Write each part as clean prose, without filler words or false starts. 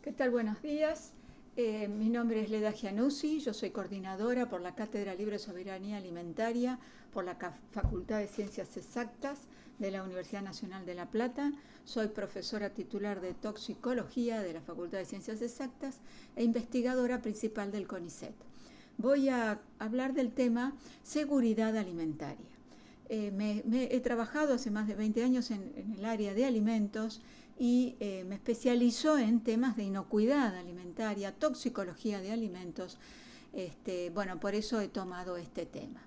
¿Qué tal? Buenos días. Mi nombre es Leda Gianuzzi, yo soy coordinadora por la Cátedra Libre Soberanía Alimentaria por la Facultad de Ciencias Exactas de la Universidad Nacional de La Plata. Soy profesora titular de toxicología de la Facultad de Ciencias Exactas e investigadora principal del CONICET. Voy a hablar del tema seguridad alimentaria. He trabajado hace más de 20 años en el área de alimentos y me especializo en temas de inocuidad alimentaria, toxicología de alimentos. Por eso he tomado este tema.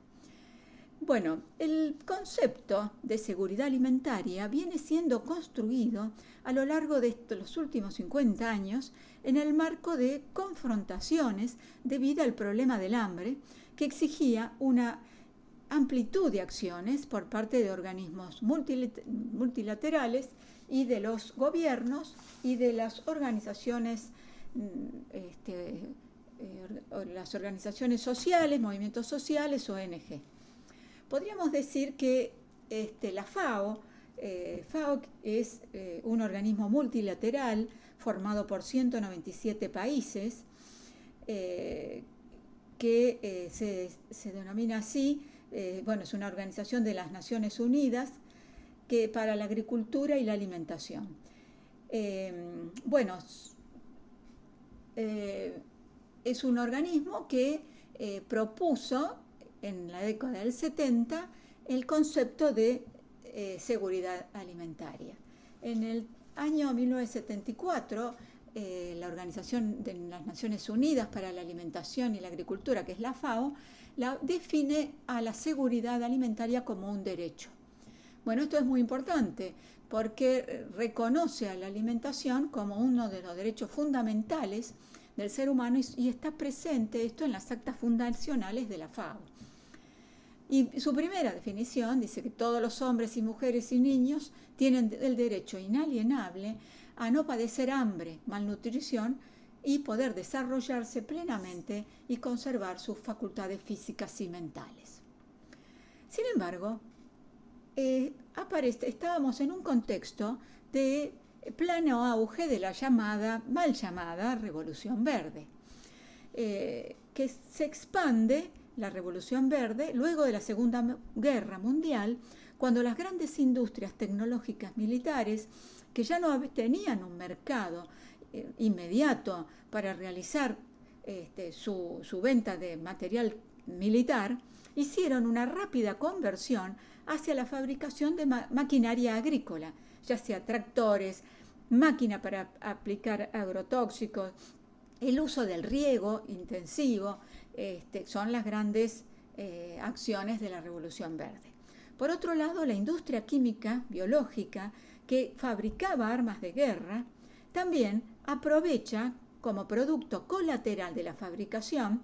Bueno, el concepto de seguridad alimentaria viene siendo construido a lo largo de los últimos 50 años en el marco de confrontaciones debido al problema del hambre, que exigía una amplitud de acciones por parte de organismos multilaterales y de los gobiernos y de las organizaciones, las organizaciones sociales, movimientos sociales, ONG. Podríamos decir que la FAO es un organismo multilateral formado por 197 países que se denomina así. Es una organización de las Naciones Unidas para la agricultura y la alimentación. Es un organismo que propuso en la década del 70 el concepto de seguridad alimentaria. En el año 1974, la Organización de las Naciones Unidas para la Alimentación y la Agricultura, que es la FAO, define a la seguridad alimentaria como un derecho. Bueno, esto es muy importante porque reconoce a la alimentación como uno de los derechos fundamentales del ser humano y está presente esto en las actas fundacionales de la FAO. Y su primera definición dice que todos los hombres y mujeres y niños tienen el derecho inalienable a no padecer hambre, malnutrición y poder desarrollarse plenamente y conservar sus facultades físicas y mentales. Sin embargo, estábamos en un contexto de pleno auge de la mal llamada Revolución Verde, que se expande la Revolución Verde luego de la Segunda Guerra Mundial, cuando las grandes industrias tecnológicas militares, que ya no tenían un mercado inmediato para realizar su venta de material militar, hicieron una rápida conversión hacia la fabricación de maquinaria agrícola, ya sea tractores, máquina para aplicar agrotóxicos, el uso del riego intensivo, son las grandes acciones de la Revolución Verde. Por otro lado, la industria química, biológica, que fabricaba armas de guerra, también aprovecha como producto colateral de la fabricación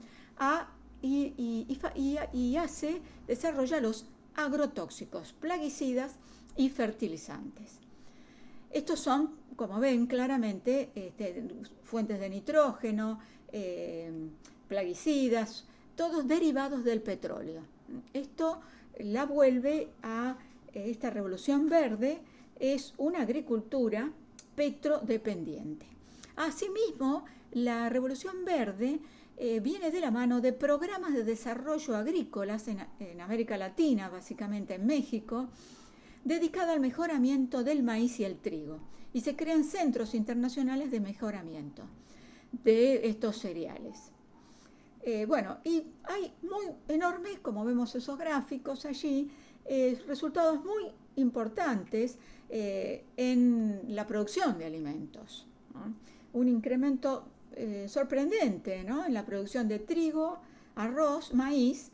desarrolla los agrotóxicos, plaguicidas y fertilizantes. Estos son, como ven claramente, fuentes de nitrógeno, plaguicidas, todos derivados del petróleo. Esto la vuelve a esta revolución verde, es una agricultura petrodependiente. Asimismo, la revolución verde viene de la mano de programas de desarrollo agrícolas en América Latina, básicamente en México, dedicada al mejoramiento del maíz y el trigo. Y se crean centros internacionales de mejoramiento de estos cereales. Y hay muy enormes, como vemos esos gráficos allí, resultados muy importantes en la producción de alimentos, ¿no? Un incremento sorprendente, ¿no?, en la producción de trigo, arroz, maíz,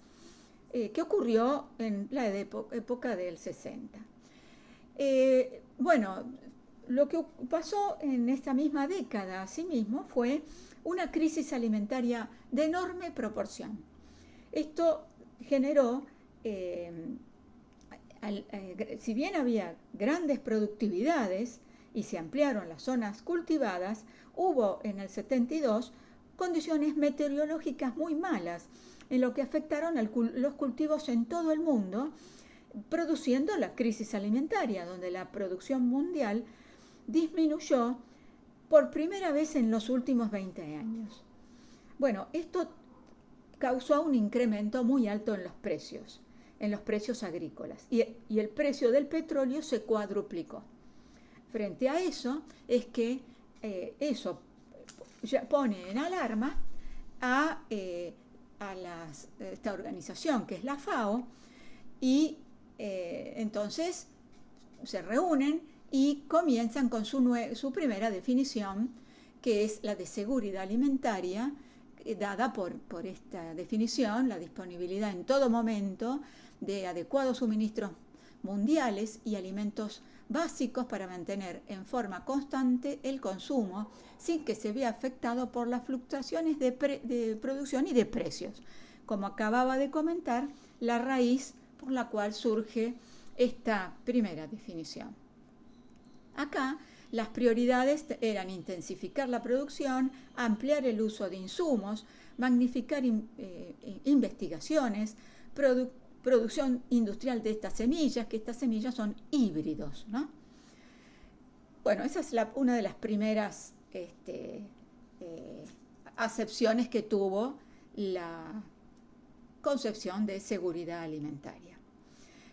que ocurrió en la época del 60. Lo que pasó en esta misma década, asimismo, fue una crisis alimentaria de enorme proporción. Esto generó, si bien había grandes productividades y se ampliaron las zonas cultivadas, hubo en el 72 condiciones meteorológicas muy malas, en lo que afectaron los cultivos en todo el mundo, produciendo la crisis alimentaria, donde la producción mundial disminuyó por primera vez en los últimos 20 años. Bueno, esto causó un incremento muy alto en los precios agrícolas, y el precio del petróleo se cuadruplicó. Frente a eso es que eso ya pone en alarma a esta organización que es la FAO, y entonces se reúnen y comienzan con su primera definición, que es la de seguridad alimentaria, dada por esta definición, la disponibilidad en todo momento de adecuados suministros mundiales y alimentos básicos para mantener en forma constante el consumo sin que se vea afectado por las fluctuaciones de producción y de precios. Como acababa de comentar, la raíz por la cual surge esta primera definición. Acá las prioridades eran intensificar la producción, ampliar el uso de insumos, magnificar investigaciones, producción industrial de estas semillas, que estas semillas son híbridos, ¿no? Bueno, esa es una de las primeras acepciones que tuvo la concepción de seguridad alimentaria.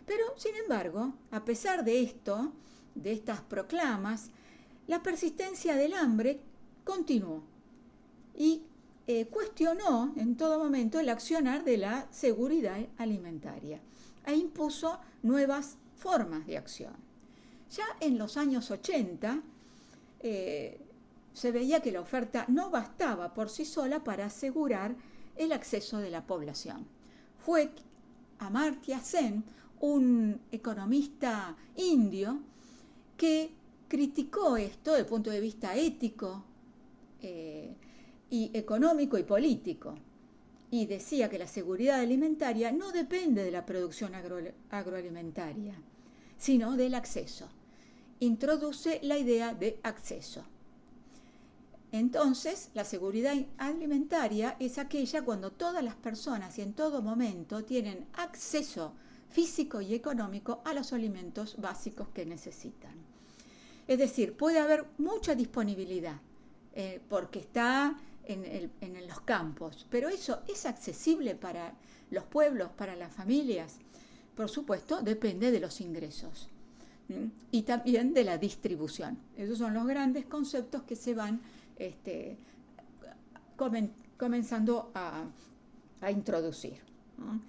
Pero, sin embargo, a pesar de esto, de estas proclamas, la persistencia del hambre continuó y cuestionó en todo momento el accionar de la seguridad alimentaria e impuso nuevas formas de acción. Ya en los años 80 se veía que la oferta no bastaba por sí sola para asegurar el acceso de la población. Fue Amartya Sen, un economista indio, que criticó esto desde el punto de vista ético y económico y político, y decía que la seguridad alimentaria no depende de la producción agroalimentaria, sino del acceso. Introduce la idea de acceso. Entonces, la seguridad alimentaria es aquella cuando todas las personas y en todo momento tienen acceso físico y económico a los alimentos básicos que necesitan. Es decir, puede haber mucha disponibilidad porque está en los campos, pero eso es accesible para los pueblos, para las familias. Por supuesto, depende de los ingresos y también de la distribución. Esos son los grandes conceptos que se van comenzando a introducir, ¿no?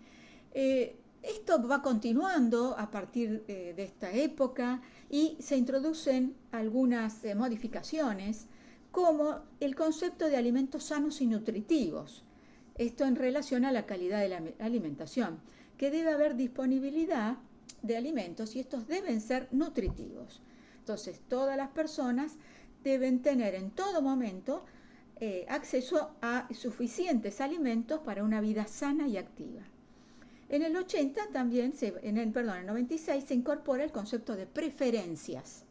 Esto va continuando a partir de esta época y se introducen algunas modificaciones, como el concepto de alimentos sanos y nutritivos. Esto en relación a la calidad de la alimentación, que debe haber disponibilidad de alimentos y estos deben ser nutritivos. Entonces, todas las personas deben tener en todo momento acceso a suficientes alimentos para una vida sana y activa. En el 80 también, en el 96 se incorpora el concepto de preferencias.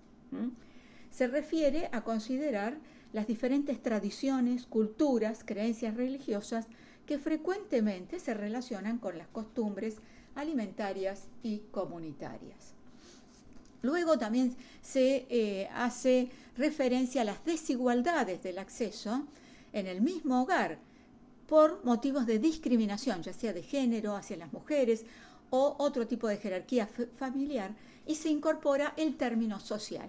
Se refiere a considerar las diferentes tradiciones, culturas, creencias religiosas que frecuentemente se relacionan con las costumbres alimentarias y comunitarias. Luego también se hace referencia a las desigualdades del acceso en el mismo hogar por motivos de discriminación, ya sea de género hacia las mujeres o otro tipo de jerarquía familiar, y se incorpora el término social.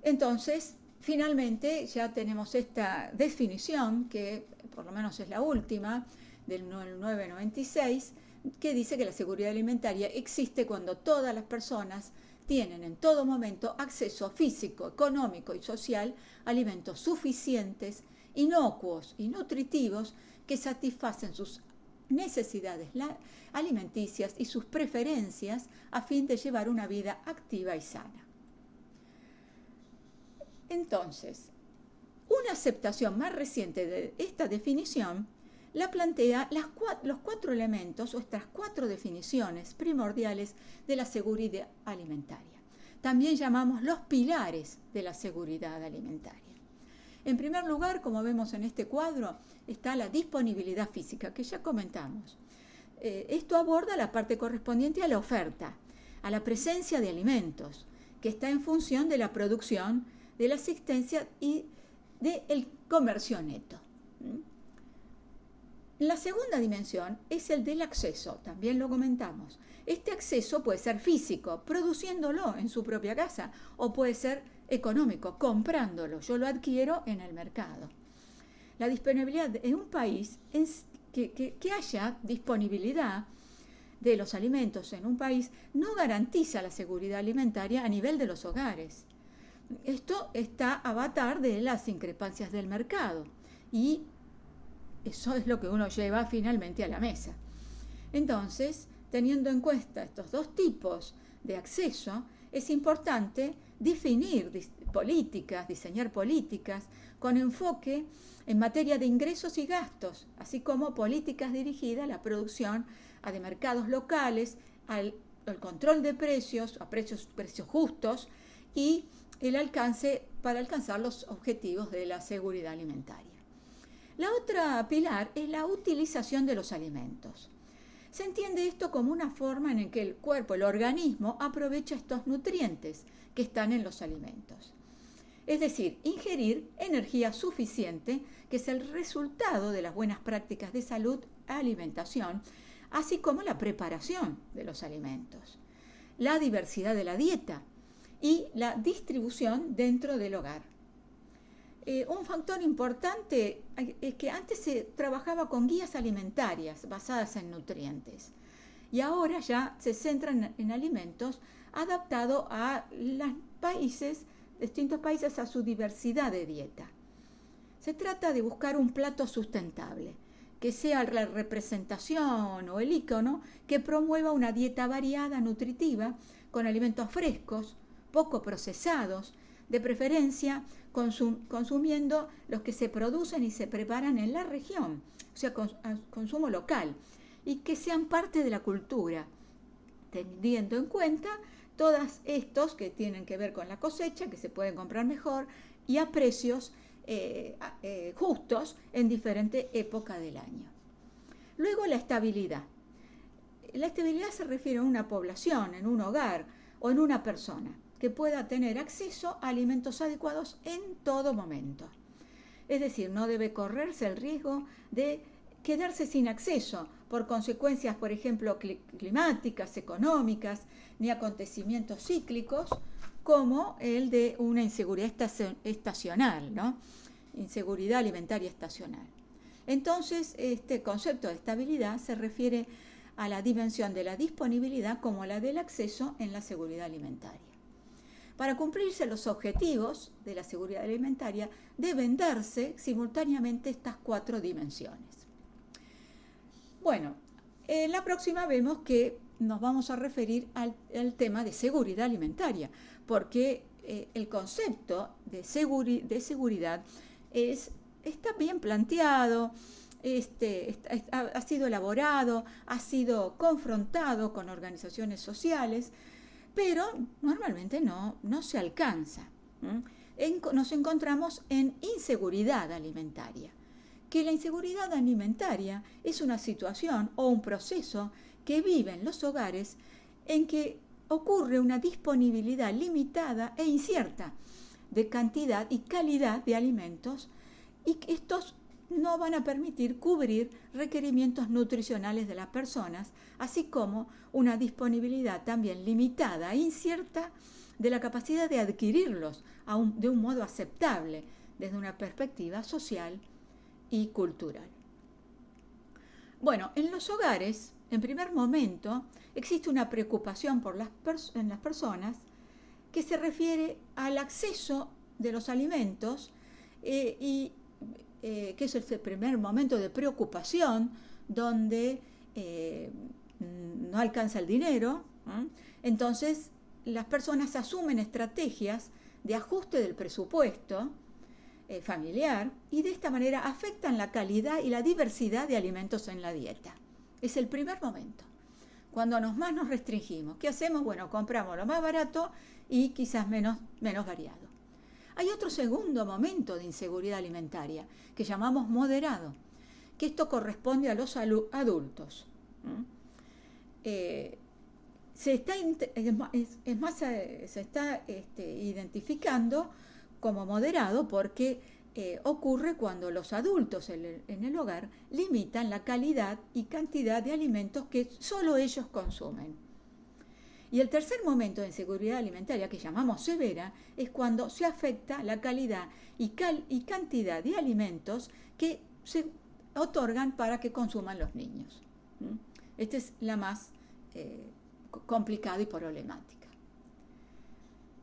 Entonces, finalmente ya tenemos esta definición, que por lo menos es la última, del 996, que dice que la seguridad alimentaria existe cuando todas las personas tienen en todo momento acceso físico, económico y social a alimentos suficientes, inocuos y nutritivos que satisfacen sus necesidades alimenticias y sus preferencias a fin de llevar una vida activa y sana. Entonces, una aceptación más reciente de esta definición la plantea los 4 elementos o estas 4 definiciones primordiales de la seguridad alimentaria. También llamamos los pilares de la seguridad alimentaria. En primer lugar, como vemos en este cuadro, está la disponibilidad física, que ya comentamos. Esto aborda la parte correspondiente a la oferta, a la presencia de alimentos, que está en función de la producción de la asistencia y del comercio neto. La segunda dimensión es el del acceso, también lo comentamos. Este acceso puede ser físico, produciéndolo en su propia casa, o puede ser económico, comprándolo. Yo lo adquiero en el mercado. La disponibilidad en un país es que haya disponibilidad de los alimentos en un país no garantiza la seguridad alimentaria a nivel de los hogares. Esto está a avatar de las increpancias del mercado y eso es lo que uno lleva finalmente a la mesa. Entonces, teniendo en cuenta estos dos tipos de acceso, es importante definir políticas, diseñar políticas con enfoque en materia de ingresos y gastos, así como políticas dirigidas a la producción, a de mercados locales, al control de precios, a precios justos y el alcance para alcanzar los objetivos de la seguridad alimentaria. La otra pilar es la utilización de los alimentos. Se entiende esto como una forma en que el cuerpo, el organismo, aprovecha estos nutrientes que están en los alimentos. Es decir, ingerir energía suficiente, que es el resultado de las buenas prácticas de salud, alimentación, así como la preparación de los alimentos, la diversidad de la dieta y la distribución dentro del hogar. Un factor importante es que antes se trabajaba con guías alimentarias basadas en nutrientes y ahora ya se centran en alimentos adaptados a los distintos países, a su diversidad de dieta. Se trata de buscar un plato sustentable, que sea la representación o el icono que promueva una dieta variada, nutritiva, con alimentos frescos, poco procesados, de preferencia consumiendo los que se producen y se preparan en la región, o sea, consumo local, y que sean parte de la cultura, teniendo en cuenta todos estos que tienen que ver con la cosecha, que se pueden comprar mejor y a precios justos en diferentes épocas del año. Luego, la estabilidad. La estabilidad se refiere a una población, en un hogar o en una persona que pueda tener acceso a alimentos adecuados en todo momento. Es decir, no debe correrse el riesgo de quedarse sin acceso por consecuencias, por ejemplo, climáticas, económicas, ni acontecimientos cíclicos, como el de una inseguridad estacional, ¿no? Inseguridad alimentaria estacional. Entonces, este concepto de estabilidad se refiere a la dimensión de la disponibilidad como la del acceso en la seguridad alimentaria. Para cumplirse los objetivos de la seguridad alimentaria, deben darse simultáneamente estas cuatro dimensiones. Bueno, en la próxima vemos que nos vamos a referir al tema de seguridad alimentaria, porque el concepto de seguridad está bien planteado, ha sido elaborado, ha sido confrontado con organizaciones sociales, pero normalmente no se alcanza. Nos encontramos en inseguridad alimentaria, que la inseguridad alimentaria es una situación o un proceso que viven los hogares en que ocurre una disponibilidad limitada e incierta de cantidad y calidad de alimentos y que estos no van a permitir cubrir requerimientos nutricionales de las personas, así como una disponibilidad también limitada e incierta de la capacidad de adquirirlos de un modo aceptable desde una perspectiva social y cultural. Bueno, en los hogares, en primer momento, existe una preocupación en las personas que se refiere al acceso de los alimentos que es el primer momento de preocupación donde no alcanza el dinero. Entonces, las personas asumen estrategias de ajuste del presupuesto familiar y de esta manera afectan la calidad y la diversidad de alimentos en la dieta. Es el primer momento, cuando más nos restringimos. ¿Qué hacemos? Bueno, compramos lo más barato y quizás menos variado. Hay otro segundo momento de inseguridad alimentaria que llamamos moderado, que esto corresponde a los adultos. Se está identificando como moderado porque ocurre cuando los adultos en el hogar limitan la calidad y cantidad de alimentos que solo ellos consumen. Y el tercer momento de inseguridad alimentaria, que llamamos severa, es cuando se afecta la calidad y cantidad de alimentos que se otorgan para que consuman los niños. Esta es la más complicada y problemática.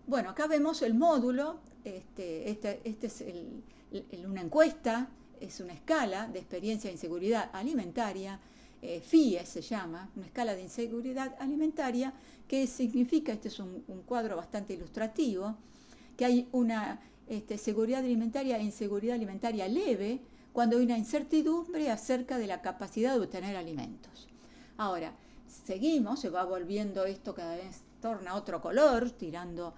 Bueno, acá vemos el módulo. Este es una encuesta, es una escala de experiencia de inseguridad alimentaria, FIES se llama, una escala de inseguridad alimentaria, que significa, este es un cuadro bastante ilustrativo, que hay una seguridad alimentaria e inseguridad alimentaria leve cuando hay una incertidumbre acerca de la capacidad de obtener alimentos. Ahora, seguimos, se va volviendo esto cada vez, torna otro color, tirando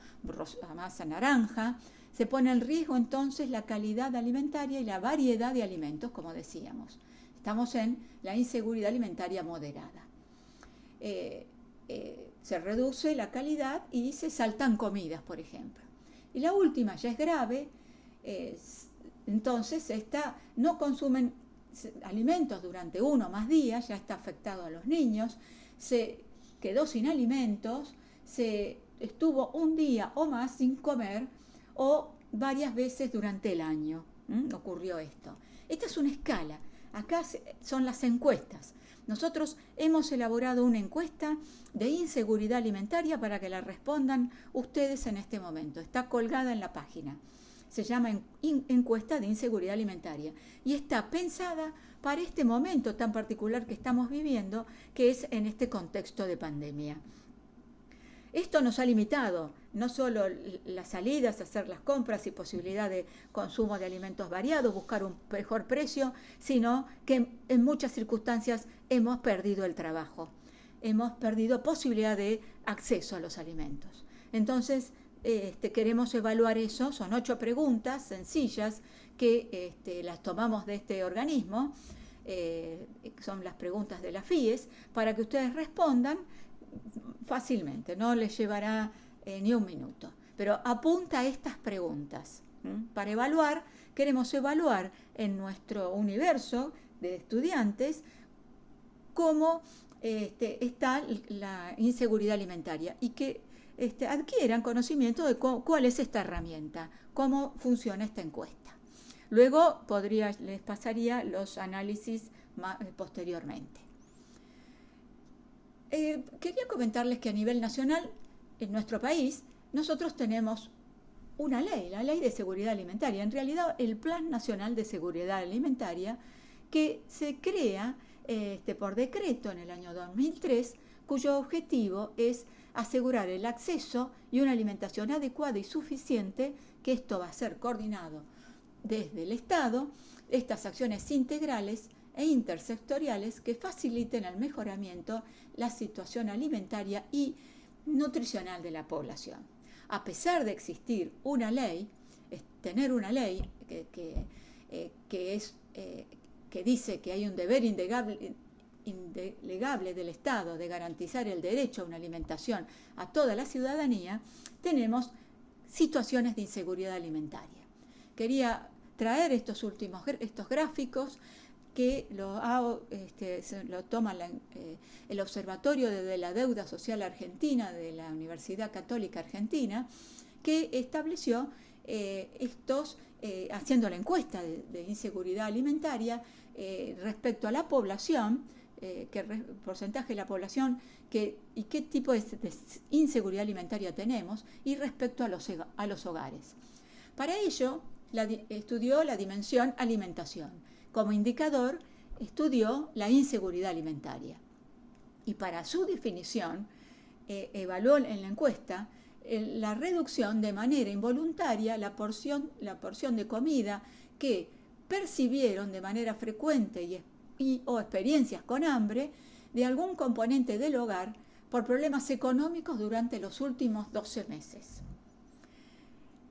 más a naranja. Se pone en riesgo entonces la calidad alimentaria y la variedad de alimentos, como decíamos. Estamos en la inseguridad alimentaria moderada. Se reduce la calidad y se saltan comidas, por ejemplo. Y la última ya es grave, entonces no consumen alimentos durante 1 o más días, ya está afectado a los niños, se quedó sin alimentos, se estuvo 1 día o más sin comer o varias veces durante el año. Ocurrió esto. Esta es una escala. Acá son las encuestas. Nosotros hemos elaborado una encuesta de inseguridad alimentaria para que la respondan ustedes en este momento. Está colgada en la página. Se llama encuesta de inseguridad alimentaria y está pensada para este momento tan particular que estamos viviendo, que es en este contexto de pandemia. Esto nos ha limitado no solo las salidas, hacer las compras y posibilidad de consumo de alimentos variados, buscar un mejor precio, sino que en muchas circunstancias hemos perdido el trabajo, hemos perdido posibilidad de acceso a los alimentos. Entonces, queremos evaluar eso. Son 8 preguntas sencillas que las tomamos de este organismo, son las preguntas de la FIES, para que ustedes respondan fácilmente, no les llevará ni 1 minuto, pero apunta a estas preguntas. Para evaluar, queremos evaluar en nuestro universo de estudiantes cómo está la inseguridad alimentaria y que adquieran conocimiento de cuál es esta herramienta, cómo funciona esta encuesta. Luego les pasaría los análisis posteriormente. Quería comentarles que a nivel nacional, en nuestro país, nosotros tenemos una ley, la Ley de Seguridad Alimentaria, en realidad el Plan Nacional de Seguridad Alimentaria, que se crea por decreto en el año 2003, cuyo objetivo es asegurar el acceso y una alimentación adecuada y suficiente, que esto va a ser coordinado desde el Estado, estas acciones integrales e intersectoriales que faciliten el mejoramiento, la situación alimentaria y nutricional de la población. A pesar de existir una ley, tener una ley que dice que hay un deber indelegable del Estado de garantizar el derecho a una alimentación a toda la ciudadanía, tenemos situaciones de inseguridad alimentaria. Quería traer estos gráficos que lo toma el Observatorio de la Deuda Social Argentina de la Universidad Católica Argentina, que estableció haciendo la encuesta de inseguridad alimentaria respecto a la población, porcentaje de la población y qué tipo de inseguridad alimentaria tenemos, y respecto a los hogares. Para ello, estudió la dimensión alimentación. Como indicador, estudió la inseguridad alimentaria. Y para su definición, evaluó en la encuesta la reducción de manera involuntaria la porción de comida que percibieron de manera frecuente o experiencias con hambre de algún componente del hogar por problemas económicos durante los últimos 12 meses.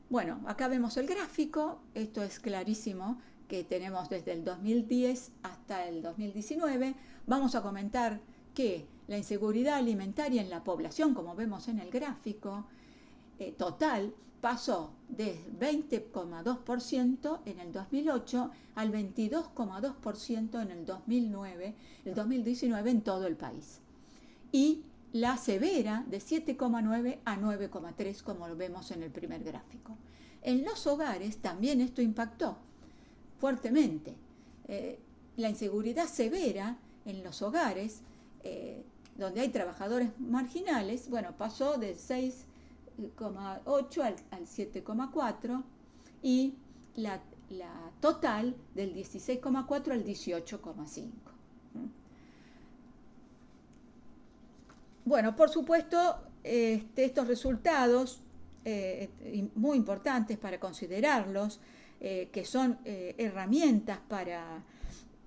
Bueno, acá vemos el gráfico. Esto es clarísimo, que tenemos desde el 2010 hasta el 2019. Vamos a comentar que la inseguridad alimentaria en la población, como vemos en el gráfico, total, pasó de 20,2% en el 2008 al 22,2% en el 2019 en todo el país. Y la severa de 7,9 a 9,3, como lo vemos en el primer gráfico. En los hogares también esto impactó fuertemente. La inseguridad severa en los hogares, donde hay trabajadores marginales, pasó de 6,8 al 7,4 y la total del 16,4 al 18,5. Bueno, por supuesto, estos resultados, muy importantes para considerarlos, que son herramientas para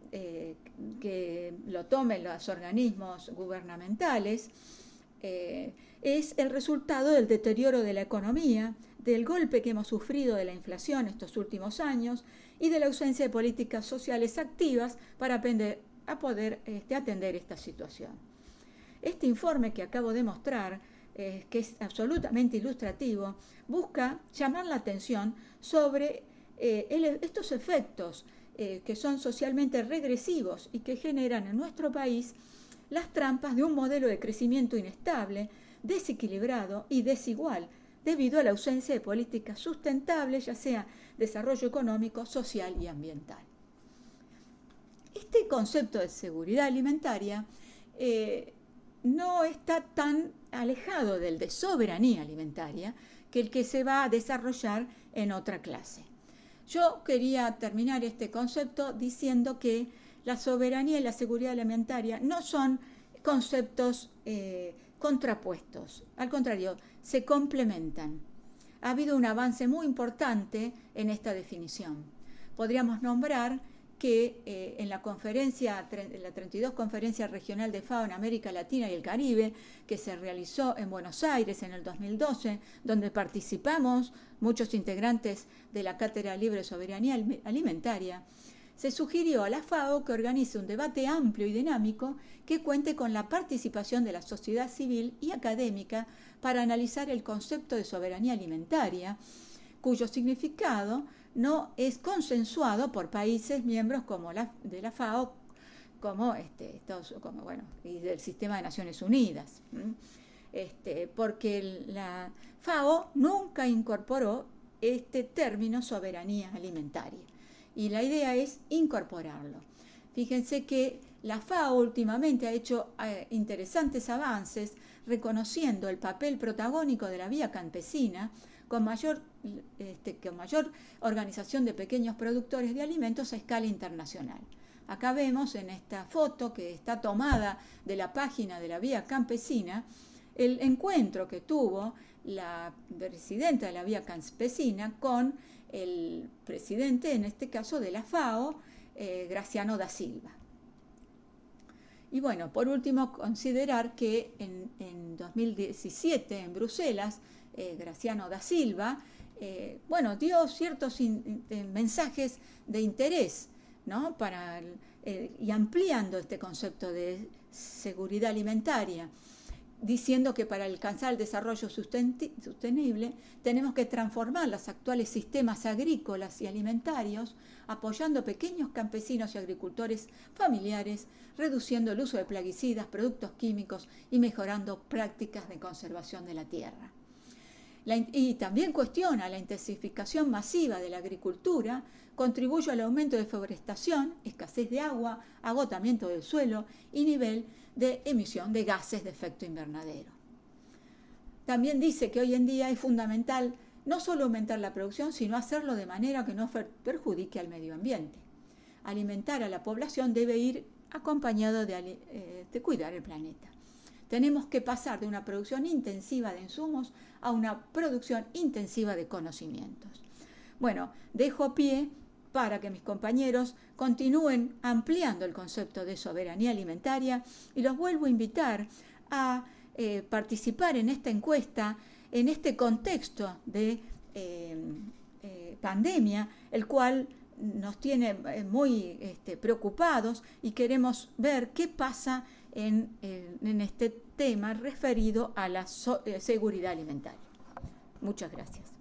que lo tomen los organismos gubernamentales, es el resultado del deterioro de la economía, del golpe que hemos sufrido de la inflación estos últimos años y de la ausencia de políticas sociales activas para poder atender esta situación. Este informe que acabo de mostrar, que es absolutamente ilustrativo, busca llamar la atención sobre estos efectos que son socialmente regresivos y que generan en nuestro país las trampas de un modelo de crecimiento inestable, desequilibrado y desigual, debido a la ausencia de políticas sustentables, ya sea desarrollo económico, social y ambiental. Este concepto de seguridad alimentaria no está tan alejado del de soberanía alimentaria que el que se va a desarrollar en otra clase. Yo quería terminar este concepto diciendo que la soberanía y la seguridad alimentaria no son conceptos contrapuestos, al contrario, se complementan. Ha habido un avance muy importante en esta definición. Podríamos nombrar que en la 32 Conferencia Regional de FAO en América Latina y el Caribe, que se realizó en Buenos Aires en el 2012, donde participamos muchos integrantes de la Cátedra Libre de Soberanía Alimentaria, se sugirió a la FAO que organice un debate amplio y dinámico que cuente con la participación de la sociedad civil y académica para analizar el concepto de soberanía alimentaria, cuyo significado no es consensuado por países miembros como de la FAO, y del Sistema de Naciones Unidas, porque la FAO nunca incorporó este término soberanía alimentaria y la idea es incorporarlo. Fíjense que la FAO últimamente ha hecho interesantes avances reconociendo el papel protagónico de la vía campesina con mayor organización de pequeños productores de alimentos a escala internacional. Acá vemos en esta foto que está tomada de la página de la Vía Campesina el encuentro que tuvo la presidenta de la Vía Campesina con el presidente, en este caso de la FAO, Graciano da Silva. Y bueno, por último, considerar que en 2017 en Bruselas, Graciano da Silva, dio ciertos mensajes de interés, ¿no? Y ampliando este concepto de seguridad alimentaria, diciendo que para alcanzar el desarrollo sostenible tenemos que transformar los actuales sistemas agrícolas y alimentarios, apoyando pequeños campesinos y agricultores familiares, reduciendo el uso de plaguicidas, productos químicos y mejorando prácticas de conservación de la tierra. Y también cuestiona la intensificación masiva de la agricultura, contribuye al aumento de deforestación, escasez de agua, agotamiento del suelo y nivel de emisión de gases de efecto invernadero. También dice que hoy en día es fundamental no solo aumentar la producción, sino hacerlo de manera que no perjudique al medio ambiente. Alimentar a la población debe ir acompañado de cuidar el planeta. Tenemos que pasar de una producción intensiva de insumos a una producción intensiva de conocimientos. Bueno, dejo pie para que mis compañeros continúen ampliando el concepto de soberanía alimentaria y los vuelvo a invitar a participar en esta encuesta, en este contexto de pandemia, el cual nos tiene muy preocupados y queremos ver qué pasa en este tema referido a la seguridad alimentaria. Muchas gracias.